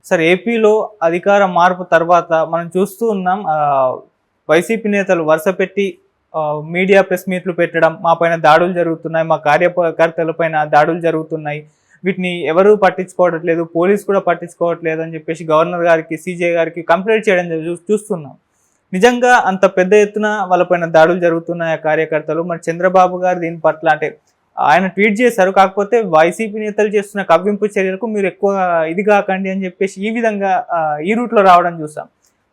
Sir ఏపీలో అధికార మార్పు తర్వాత మనం చూస్తూ ఉన్నాం. వైసీపీ నేతలు వరుస పెట్టి మీడియా ప్రెస్ మీట్లు పెట్టడం, మా పైన దాడులు జరుగుతున్నాయి, మా కార్యకర్తల పైన దాడులు జరుగుతున్నాయి, వీటిని ఎవరూ పట్టించుకోవట్లేదు, పోలీసు కూడా పట్టించుకోవట్లేదు అని చెప్పేసి గవర్నర్ గారికి, సీజే గారికి కంప్లైంట్ చేయడం చూస్తున్నాం. నిజంగా అంత పెద్ద ఎత్తున వాళ్ళపైన దాడులు జరుగుతున్నాయి కార్యకర్తలు. మరి చంద్రబాబు గారు దీని పట్ల అంటే ఆయన ట్వీట్ చేశారు. కాకపోతే వైసీపీ నేతలు చేస్తున్న కవ్వింపు చర్యలకు మీరు ఎక్కువ ఇది కాకండి అని చెప్పేసి ఈ విధంగా ఈ రూట్లో రావడం చూసాం.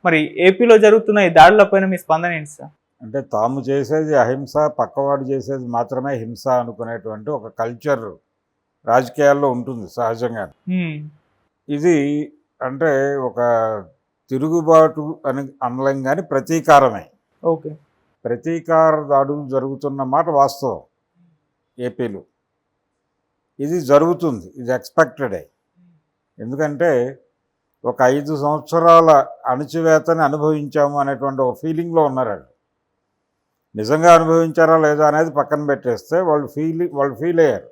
మరి ఏపీలో జరుగుతున్న ఈ దాడులపైన మీ స్పందన ఏంటి సార్? అంటే తాము చేసేది అహింస, పక్కవాడు చేసేది మాత్రమే హింస అనుకునేటువంటి ఒక కల్చర్ రాజకీయాల్లో ఉంటుంది సహజంగా. ఇది అంటే ఒక తిరుగుబాటు అని అనలేం కానీ ప్రతీకారమే. ఓకే, ప్రతీకార దాడులు జరుగుతున్న మాట వాస్తవం. ఏపీలో ఇది జరుగుతుంది, ఇది ఎక్స్పెక్టెడే. ఎందుకంటే ఒక 5 సంవత్సరాల అణచివేతని అనుభవించాము అనేటువంటి ఒక ఫీలింగ్లో ఉన్నారు వాళ్ళు. నిజంగా అనుభవించారా లేదా అనేది పక్కన పెట్టేస్తే వాళ్ళు ఫీల్ అయ్యారు.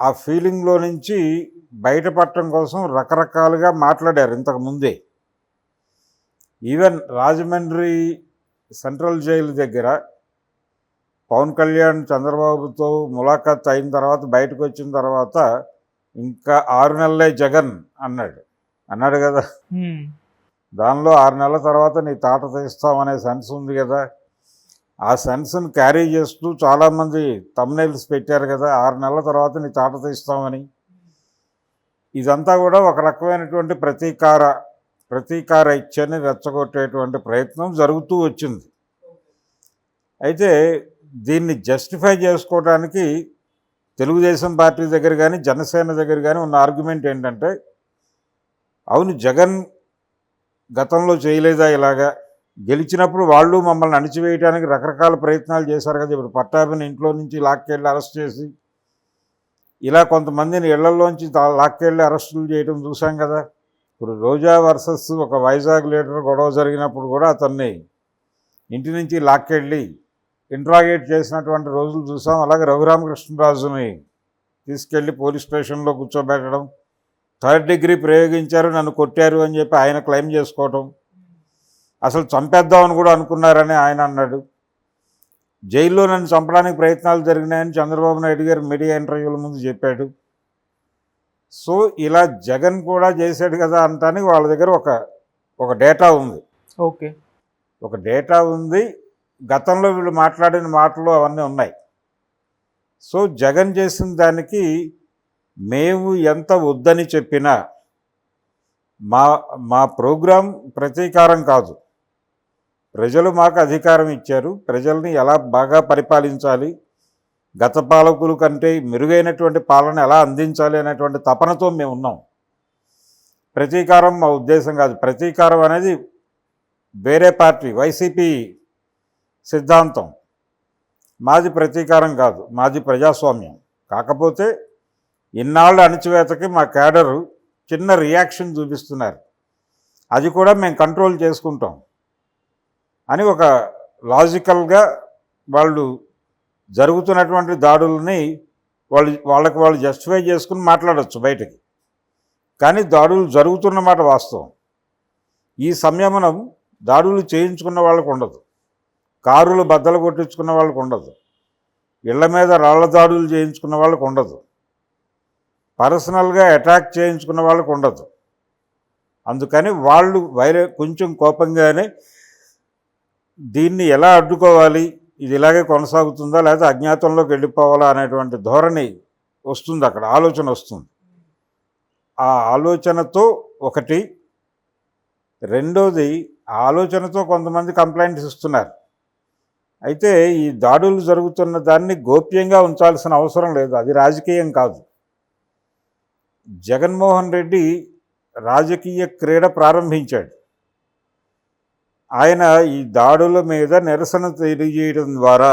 ఆ ఫీలింగ్లో నుంచి బయటపడటం కోసం రకరకాలుగా మాట్లాడారు ఇంతకుముందే. ఈవెన్ రాజమండ్రి సెంట్రల్ జైలు దగ్గర పవన్ కళ్యాణ్ చంద్రబాబుతో ములాఖాత్ అయిన తర్వాత బయటకు వచ్చిన తర్వాత ఇంకా 6 నెలలే జగన్ అన్నాడు కదా. దానిలో 6 నెలల తర్వాత నీ తాట తీస్తామనే సెన్స్ ఉంది కదా. ఆ సెన్స్ని క్యారీ చేస్తూ చాలామంది థంబ్నెయిల్స్ పెట్టారు కదా, 6 నెలల తర్వాత నీ తాట తీస్తామని. ఇదంతా కూడా ఒక రకమైనటువంటి ప్రతీకార ఇచ్చని రెచ్చగొట్టేటువంటి ప్రయత్నం జరుగుతూ వచ్చింది. అయితే దీన్ని జస్టిఫై చేసుకోవడానికి తెలుగుదేశం పార్టీ దగ్గర కానీ జనసేన దగ్గర కానీ ఉన్న ఆర్గ్యుమెంట్ ఏంటంటే, అవును జగన్ గతంలో చేయలేదా ఇలాగా, గెలిచినప్పుడు వాళ్ళు మమ్మల్ని అణిచివేయడానికి రకరకాల ప్రయత్నాలు చేశారు కదా. ఇప్పుడు పట్టాభిని ఇంట్లో నుంచి లాక్కెళ్ళి అరెస్ట్ చేసి ఇలా కొంతమందిని ఇళ్లలోంచి లాక్కెళ్ళి అరెస్టులు చేయడం చూసాం కదా. ఇప్పుడు రోజా వర్సెస్ ఒక వైజాగ్ లీడర్ గొడవ జరిగినప్పుడు కూడా అతన్ని ఇంటి నుంచి లాక్కెళ్ళి ఇంట్రాగేట్ చేసినటువంటి రోజులు చూసాం. అలాగే రఘురామకృష్ణరాజుని తీసుకెళ్ళి పోలీస్ స్టేషన్లో కూర్చోబెట్టడం, 3rd డిగ్రీ ప్రయోగించారు, నన్ను కొట్టారు అని చెప్పి ఆయన క్లెయిమ్ చేసుకోవటం, అసలు చంపేద్దామని కూడా అనుకున్నారని ఆయన అన్నాడు. జైల్లో నన్ను చంపడానికి ప్రయత్నాలు జరిగినాయని చంద్రబాబు నాయుడు గారు మీడియా ఇంటర్వ్యూల ముందు చెప్పాడు. సో ఇలా జగన్ కూడా చేశాడు కదా అంటానికి వాళ్ళ దగ్గర ఒక డేటా ఉంది. ఓకే, ఒక డేటా ఉంది. గతంలో వీళ్ళు మాట్లాడిన మాటలు అవన్నీ ఉన్నాయి. సో జగన్ చేసిన దానికి మేము ఎంత వద్దని చెప్పినా మా ప్రోగ్రాం ప్రతీకారం కాదు. ప్రజలు మాకు అధికారం ఇచ్చారు, ప్రజల్ని ఎలా బాగా పరిపాలించాలి, గత పాలకుల కంటే మెరుగైనటువంటి పాలన ఎలా అందించాలి అనేటువంటి తపనతో మేము ఉన్నాం. ప్రతీకారం మా ఉద్దేశం కాదు. ప్రతీకారం అనేది వేరే పార్టీ వైసీపీ సిద్ధాంతం. మాది ప్రతీకారం కాదు, మాది ప్రజాస్వామ్యం. కాకపోతే ఇన్నాళ్ళ అణచివేతకి మా క్యాడరు చిన్న రియాక్షన్ చూపిస్తున్నారు, అది కూడా మేము కంట్రోల్ చేసుకుంటాం అని ఒక లాజికల్గా వాళ్ళు జరుగుతున్నటువంటి దాడులని వాళ్ళు జస్టిఫై చేసుకుని మాట్లాడచ్చు బయటకి. కానీ దాడులు జరుగుతున్నమాట వాస్తవం. ఈ సంయమనం దాడులు చేయించుకున్న వాళ్ళకు ఉండదు, కారులు బద్దలు కొట్టించుకున్న వాళ్ళకు ఉండదు, ఇళ్ల మీద రాళ్ల దాడులు చేయించుకున్న వాళ్ళకు ఉండదు, పర్సనల్గా అటాక్ చేయించుకున్న వాళ్ళకు ఉండదు. అందుకని వాళ్ళు కొంచెం కోపంగానే దీన్ని ఎలా అడ్డుకోవాలి, ఇది ఇలాగే కొనసాగుతుందా లేదా అజ్ఞాతంలోకి వెళ్ళిపోవాలా అనేటువంటి ధోరణి వస్తుంది, అక్కడ ఆలోచన వస్తుంది. ఆ ఆలోచనతో ఒకటి. రెండోది, ఆ ఆలోచనతో కొంతమంది కంప్లైంట్స్ ఇస్తున్నారు. అయితే ఈ దాడులు జరుగుతున్న దాన్ని గోప్యంగా ఉంచాల్సిన అవసరం లేదు, అది రాజకీయం కాదు. జగన్మోహన్ రెడ్డి రాజకీయ క్రీడ ప్రారంభించాడు. ఆయన ఈ దాడుల మీద నిరసన తెలియజేయడం ద్వారా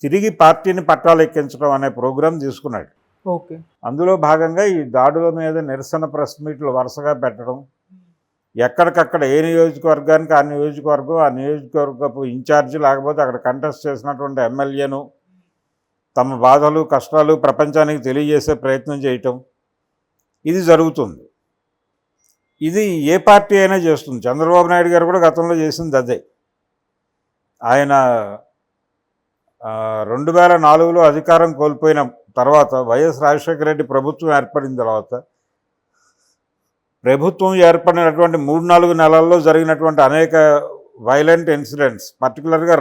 తిరిగి పార్టీని పట్టాలెక్కించడం అనే ప్రోగ్రాం తీసుకున్నాడు. ఓకే, అందులో భాగంగా ఈ దాడుల మీద నిరసన ప్రెస్ మీట్లు వరుసగా పెట్టడం, ఎక్కడికక్కడ ఏ నియోజకవర్గానికి ఆ నియోజకవర్గపు ఇన్ఛార్జి లేకపోతే అక్కడ కంటెస్ట్ చేసినటువంటి ఎమ్మెల్యేను తమ బాధలు కష్టాలు ప్రపంచానికి తెలియజేసే ప్రయత్నం చేయటం, ఇది జరుగుతుంది. ఇది ఏ పార్టీ అయినా చేస్తుంది. చంద్రబాబు నాయుడు గారు కూడా గతంలో చేసింది అదే. ఆయన 2004లో అధికారం కోల్పోయిన తర్వాత వైఎస్ రాజశేఖర రెడ్డి ప్రభుత్వం ఏర్పడిన తర్వాత ప్రభుత్వం ఏర్పడినటువంటి 3-4 నెలల్లో జరిగినటువంటి అనేక వైలెంట్ ఇన్సిడెంట్స్, పర్టికులర్గా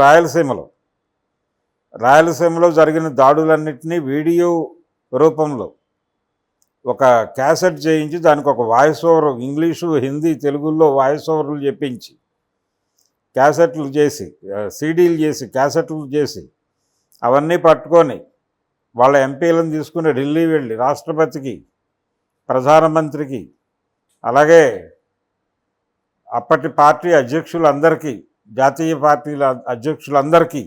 రాయలసీమలో జరిగిన దాడులన్నింటినీ వీడియో రూపంలో ఒక క్యాసెట్ చేయించి దానికి ఒక వాయిస్ ఓవర్, ఇంగ్లీషు, హిందీ, తెలుగులో వాయిస్ ఓవర్లు చెప్పించి క్యాసెట్లు చేసి, సీడీలు చేసి, క్యాసెట్లు చేసి అవన్నీ పట్టుకొని వాళ్ళ ఎంపీలను తీసుకుని ఢిల్లీ వెళ్ళి రాష్ట్రపతికి, ప్రధానమంత్రికి, అలాగే అప్పటి పార్టీ అధ్యక్షులందరికీ, జాతీయ పార్టీల అధ్యక్షులందరికీ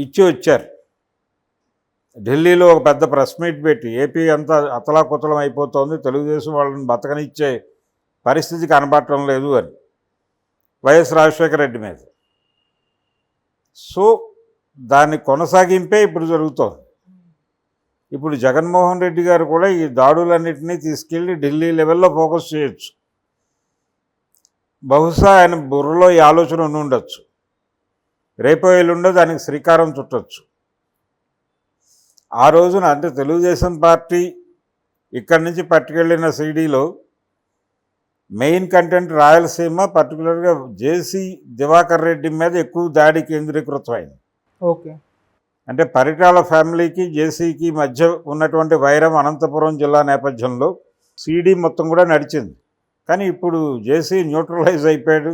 ఇచ్చి వచ్చారు. ఢిల్లీలో ఒక పెద్ద ప్రెస్ మీట్ పెట్టి ఏపీ అంతా అతలాకుతలం అయిపోతుంది, తెలుగుదేశం వాళ్ళని బతకనిచ్చే పరిస్థితి కనబడటం లేదు అని వైఎస్ రాజశేఖర రెడ్డి మీద. సో దాని కొనసాగింపే ఇప్పుడు జరుగుతోంది. ఇప్పుడు జగన్మోహన్ రెడ్డి గారు కూడా ఈ దాడులన్నింటినీ తీసుకెళ్ళి ఢిల్లీ లెవెల్లో ఫోకస్ చేయొచ్చు. బహుశా ఆయన బుర్రలో ఈ ఆలోచన ఉండి ఉండొచ్చు. రేపో ఎల్లుండో దానికి శ్రీకారం చుట్టొచ్చు. ఆ రోజున అంటే తెలుగుదేశం పార్టీ ఇక్కడి నుంచి పట్టుకెళ్ళిన సీడీలో మెయిన్ కంటెంట్ రాయలసీమ, పర్టికులర్గా జేసీ దివాకర్ రెడ్డి మీద ఎక్కువ దాడి కేంద్రీకృతమైంది. ఓకే. అంటే పరిటాల ఫ్యామిలీకి జేసీకి మధ్య ఉన్నటువంటి వైరం అనంతపురం జిల్లా నేపథ్యంలో సీడీ మొత్తం కూడా నడిచింది. కానీ ఇప్పుడు జేసీ న్యూట్రలైజ్ అయిపోయాడు.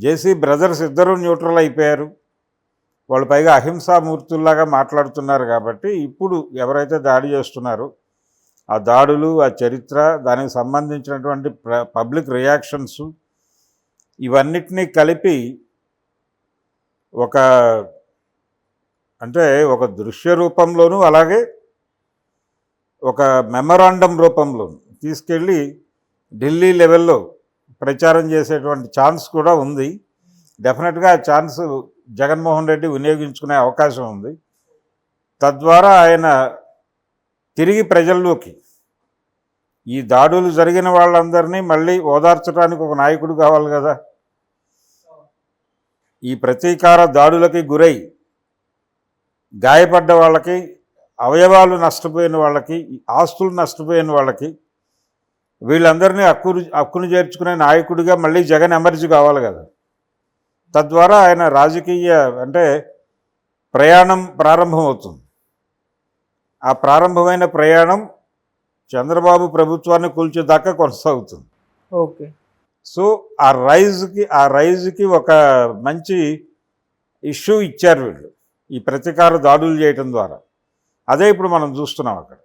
జేసీ బ్రదర్స్ ఇద్దరూ న్యూట్రల్ అయిపోయారు. వాళ్ళు పైగా అహింసామూర్తుల్లాగా మాట్లాడుతున్నారు. కాబట్టి ఇప్పుడు ఎవరైతే దాడి చేస్తున్నారో ఆ దాడులు, ఆ చరిత్ర, దానికి సంబంధించినటువంటి పబ్లిక్ రియాక్షన్స్ ఇవన్నిటినీ కలిపి ఒక దృశ్య రూపంలోనూ అలాగే ఒక మెమరాండం రూపంలోనూ తీసుకెళ్ళి ఢిల్లీ లెవెల్లో ప్రచారం చేసేటువంటి ఛాన్స్ కూడా ఉంది. డెఫినెట్గా ఆ ఛాన్స్ జగన్మోహన్ రెడ్డి వినియోగించుకునే అవకాశం ఉంది. తద్వారా ఆయన తిరిగి ప్రజల్లోకి ఈ దాడులు జరిగిన వాళ్ళందరినీ మళ్ళీ ఓదార్చడానికి ఒక నాయకుడు కావాలి కదా. ఈ ప్రతీకార దాడులకి గురై గాయపడ్డ వాళ్ళకి, అవయవాలు నష్టపోయిన వాళ్ళకి, ఆస్తులు నష్టపోయిన వాళ్ళకి, వీళ్ళందరినీ హక్కును చేర్చుకునే నాయకుడిగా మళ్ళీ జగన్ ఎమర్జీ కావాలి కదా. తద్వారా ఆయన రాజకీయ ప్రయాణం ప్రారంభమవుతుంది. ఆ ప్రారంభమైన ప్రయాణం చంద్రబాబు ప్రభుత్వాన్ని కూల్చేదాకా కొనసాగుతుంది. ఓకే. సో ఆ రైజ్కి ఒక మంచి ఇష్యూ ఇచ్చారు వీళ్ళు ఈ ప్రతీకార దాడులు చేయటం ద్వారా. అదే ఇప్పుడు మనం చూస్తున్నాం అక్కడ.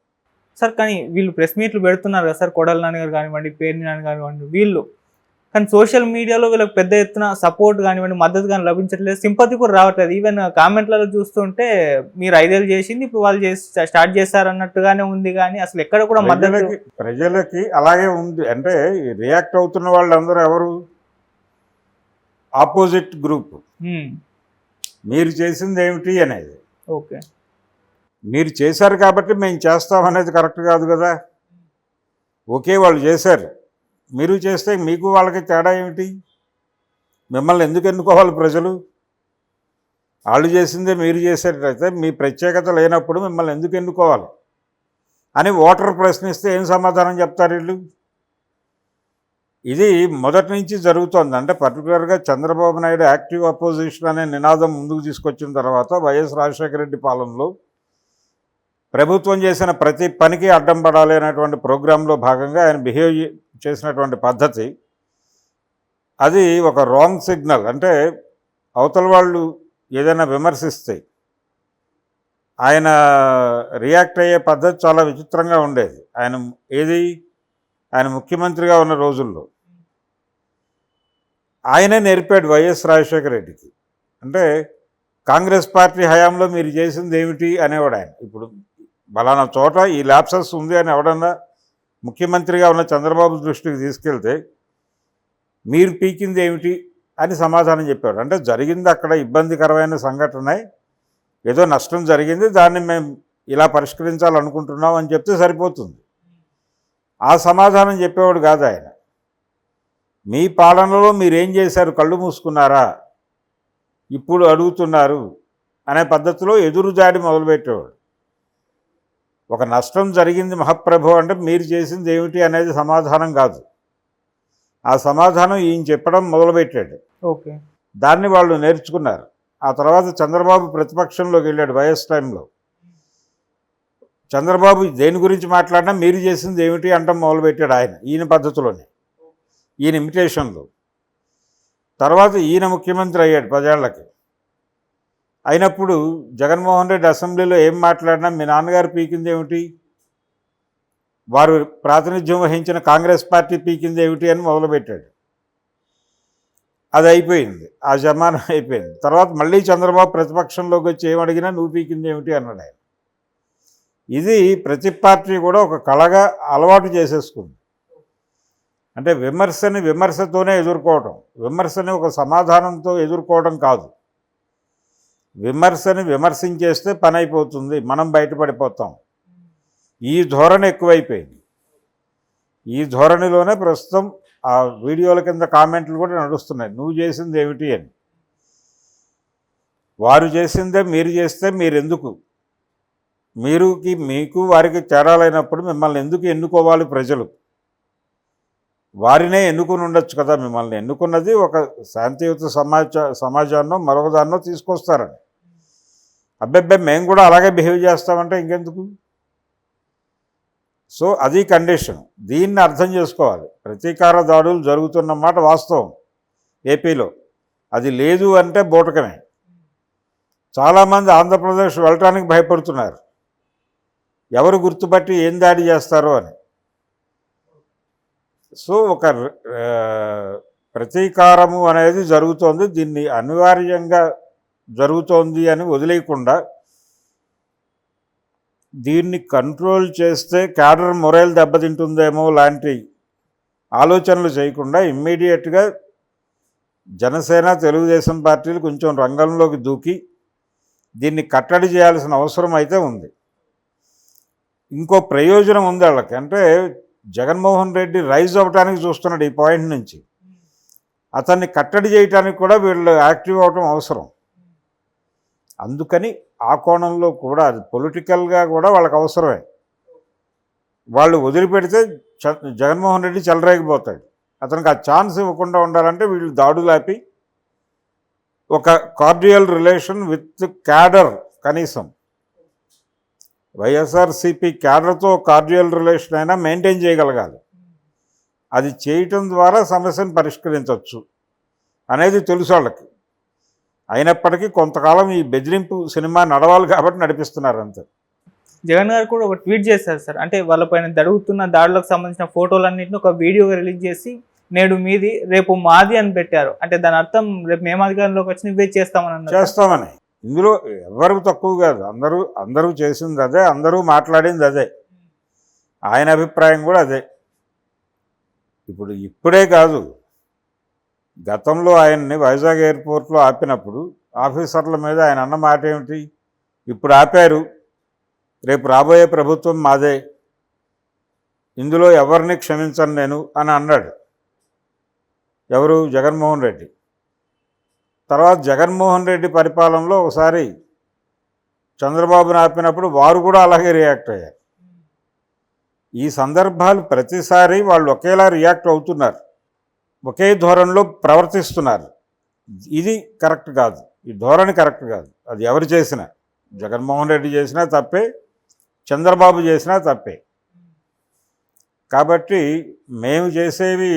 సార్ కానీ వీళ్ళు ప్రెస్ మీట్లు పెడుతున్నారు కదా సార్, కొడాలి నాని గారు కానివ్వండి, పేర్ని నాని కానివ్వండి, వీళ్ళు కానీ సోషల్ మీడియాలో వీళ్ళకి పెద్ద ఎత్తున సపోర్ట్ కానివ్వండి, మద్దతు కానీ లభించట్లేదు, సింపతి కూడా రావట్లేదు. ఈవెన్ కామెంట్లలో చూస్తుంటే మీరు 5 ఏళ్ళు చేసింది ఇప్పుడు వాళ్ళు స్టార్ట్ చేశారన్నట్టుగానే ఉంది. కానీ అసలు ఎక్కడ కూడా మద్దతు ప్రజలకి అలాగే ఉంది. అంటే రియాక్ట్ అవుతున్న వాళ్ళందరూ ఎవరు? Opposite group. మీరు చేసింది ఏమిటి అనేది. ఓకే. మీరు చేశారు కాబట్టి మేము చేస్తాం అనేది కరెక్ట్ కాదు కదా. ఓకే, వాళ్ళు చేశారు, మీరు చేస్తే మీకు వాళ్ళకి తేడా ఏమిటి? మిమ్మల్ని ఎందుకు ఎన్నుకోవాలి ప్రజలు? వాళ్ళు చేసిందే మీరు చేసేటైతే మీ ప్రత్యేకత లేనప్పుడు మిమ్మల్ని ఎందుకు ఎన్నుకోవాలి అని ఓటర్ ప్రశ్నిస్తే ఏం సమాధానం చెప్తారు వీళ్ళు? ఇది మొదటి నుంచి జరుగుతోంది. అంటే పర్టికులర్గా చంద్రబాబు నాయుడు యాక్టివ్ అపోజిషన్ అనే నినాదం ముందుకు తీసుకొచ్చిన తర్వాత వైఎస్ రాజశేఖర రెడ్డి పాలనలో ప్రభుత్వం చేసిన ప్రతి పనికి అడ్డం పడాలి అనేటువంటి ప్రోగ్రాంలో భాగంగా ఆయన బిహేవ్ చేసినటువంటి పద్ధతి అది ఒక రాంగ్ సిగ్నల్. అంటే అవతల వాళ్ళు ఏదైనా విమర్శిస్తే ఆయన రియాక్ట్ అయ్యే పద్ధతి చాలా విచిత్రంగా ఉండేది. ఆయన ముఖ్యమంత్రిగా ఉన్న రోజుల్లో ఆయనే నేర్పాడు వైఎస్ రాజశేఖర రెడ్డికి. అంటే కాంగ్రెస్ పార్టీ హయాంలో మీరు చేసింది ఏమిటి అనేవాడు ఆయన. ఇప్పుడు బలానా చోట ఈ ల్యాప్సెస్ ఉంది అని ఎవడన్నా ముఖ్యమంత్రిగా ఉన్న చంద్రబాబు దృష్టికి తీసుకెళ్తే మీరు పీకింది ఏమిటి అని సమాధానం చెప్పాడు. అంటే జరిగింది అక్కడ ఇబ్బందికరమైన సంఘటన, ఏదో నష్టం జరిగింది, దాన్ని మేము ఇలా పరిష్కరించాలనుకుంటున్నాం అని చెప్తే సరిపోతుంది. ఆ సమాధానం చెప్పేవాడు కాదు ఆయన. మీ పాలనలో మీరేం చేశారు, కళ్ళు మూసుకున్నారా, ఇప్పుడు అడుగుతున్నారు అనే పద్ధతిలో ఎదురుదాడి మొదలుపెట్టేవాడు. ఒక నష్టం జరిగింది మహాప్రభు అంటే మీరు చేసింది ఏమిటి అనేది సమాధానం కాదు. ఆ సమాధానం ఈయన చెప్పడం మొదలుపెట్టాడు. ఓకే. దాన్ని వాళ్ళు నేర్చుకున్నారు. ఆ తర్వాత చంద్రబాబు ప్రతిపక్షంలోకి వెళ్ళాడు వైఎస్ టైంలో. చంద్రబాబు దేని గురించి మాట్లాడినా మీరు చేసింది ఏమిటి అంటాం మొదలుపెట్టాడు ఆయన, ఈయన పద్ధతిలోనే, ఈయన ఇమిటేషన్లో. తర్వాత ఈయన ముఖ్యమంత్రి అయ్యాడు 10 ఏళ్లకి. అయినప్పుడు జగన్మోహన్ రెడ్డి అసెంబ్లీలో ఏం మాట్లాడినా మీ నాన్నగారు పీకింది ఏమిటి, వారు ప్రాతినిధ్యం వహించిన కాంగ్రెస్ పార్టీ పీకింది ఏమిటి అని మొదలుపెట్టాడు. అది అయిపోయింది, ఆ జమానం అయిపోయింది. తర్వాత మళ్ళీ చంద్రబాబు ప్రతిపక్షంలోకి వచ్చి ఏమడిగినా నువ్వు పీకింది ఏమిటి అన్నాడు ఆయన. ఇది ప్రతి పార్టీ కూడా ఒక కళగా అలవాటు చేసేసుకుంది. అంటే విమర్శని విమర్శతోనే ఎదుర్కోవటం, విమర్శని ఒక సమాధానంతో ఎదుర్కోవడం కాదు. విమర్శని విమర్శించేస్తే పని అయిపోతుంది, మనం బయటపడిపోతాం. ఈ ధోరణి ఎక్కువైపోయింది. ఈ ధోరణిలోనే ప్రస్తుతం ఆ వీడియోల కింద కామెంట్లు కూడా నడుస్తున్నాయి, నువ్వు చేసింది ఏమిటి అని. వారు చేసిందే మీరు చేస్తే మీరెందుకు, మీకు వారికి తేడాలైనప్పుడు మిమ్మల్ని ఎందుకు ఎన్నుకోవాలి ప్రజలు? వారినే ఎన్నుకుని ఉండొచ్చు కదా. మిమ్మల్ని ఎన్నుకున్నది ఒక శాంతియుత సమాజాన్నో మరొకదాన్నో తీసుకొస్తారని. అబ్బాయి మేము కూడా అలాగే బిహేవ్ చేస్తామంటే ఇంకెందుకు? సో అది కండిషన్. దీన్ని అర్థం చేసుకోవాలి. ప్రతీకార దాడులు జరుగుతున్నమాట వాస్తవం ఏపీలో. అది లేదు అంటే బూటకమే. చాలామంది ఆంధ్రప్రదేశ్ వెళ్ళటానికి భయపడుతున్నారు, ఎవరు గుర్తుపట్టి ఏం దాడి చేస్తారో అని. సో ఒక ప్రతీకారము అనేది జరుగుతోంది. దీన్ని అనివార్యంగా జరుగుతోంది అని వదిలేయకుండా దీన్ని కంట్రోల్ చేస్తే క్యాడర్ మొరైల్ దెబ్బతింటుందేమో లాంటి ఆలోచనలు చేయకుండా ఇమ్మీడియట్గా జనసేన తెలుగుదేశం పార్టీలు కొంచెం రంగంలోకి దూకి దీన్ని కట్టడి చేయాల్సిన అవసరం అయితే ఉంది. ఇంకో ప్రయోజనం ఉంది వాళ్ళకి. అంటే జగన్మోహన్ రెడ్డి రైజ్ అవ్వటానికి చూస్తున్నాడు ఈ పాయింట్ నుంచి. అతన్ని కట్టడి చేయడానికి కూడా వీళ్ళు యాక్టివ్ అవ్వటం అవసరం. అందుకని ఆ కోణంలో కూడా అది పొలిటికల్గా కూడా వాళ్ళకి అవసరమే. వాళ్ళు వదిలిపెడితే జగన్మోహన్ రెడ్డి చెలరేగిపోతాడు. అతనికి ఆ ఛాన్స్ ఇవ్వకుండా ఉండాలంటే వీళ్ళు దాడులాపి ఒక కార్డియల్ రిలేషన్ విత్ క్యాడర్, కనీసం వైఎస్ఆర్సీపీ క్యాడర్తో కార్డియల్ రిలేషన్ అయినా మెయింటైన్ చేయగలగాలి. అది చేయటం ద్వారా సమస్యను పరిష్కరించవచ్చు అనేది తెలుసు వాళ్ళకి. అయినప్పటికీ కొంతకాలం ఈ బెదిరింపు సినిమా నడవాలి కాబట్టి నడిపిస్తున్నారు అంతే. జగన్ గారు కూడా ఒక ట్వీట్ చేశారు సార్. అంటే వాళ్ళపైన జరుగుతున్న దాడులకు సంబంధించిన ఫోటోలన్నింటినీ ఒక వీడియోగా రిలీజ్ చేసి నేడు మీది రేపు మాది అని పెట్టారు. అంటే దాని అర్థం రేపు మేము అధికారంలోకి వచ్చి ఇవే చేస్తామని. ఇందులో ఎవరు తక్కువ కాదు, అందరూ చేసింది అదే, అందరూ మాట్లాడింది అదే, ఆయన అభిప్రాయం కూడా అదే. ఇప్పుడే కాదు, గతంలో ఆయన్ని వైజాగ్ ఎయిర్పోర్ట్లో ఆపినప్పుడు ఆఫీసర్ల మీద ఆయన అన్న మాట ఏమిటి, ఇప్పుడు ఆపారు, రేపు రాబోయే ప్రభుత్వం మాదే, ఇందులో ఎవరిని క్షమించను నేను అని అన్నాడు. ఎవరు? జగన్మోహన్ రెడ్డి. తర్వాత జగన్మోహన్ రెడ్డి పరిపాలనలో ఒకసారి చంద్రబాబుని ఆపినప్పుడు వారు కూడా అలాగే రియాక్ట్ అయ్యారు. ఈ సందర్భాలు ప్రతిసారి వాళ్ళు ఒకేలా రియాక్ట్ అవుతున్నారు, ఒకే ధోరణిలో ప్రవర్తిస్తున్నారు. ఇది కరెక్ట్ కాదు, ఈ ధోరణి కరెక్ట్ కాదు. అది ఎవరు చేసినా, జగన్మోహన్ రెడ్డి చేసినా తప్పే, చంద్రబాబు చేసినా తప్పే. కాబట్టి మేము చేసేవి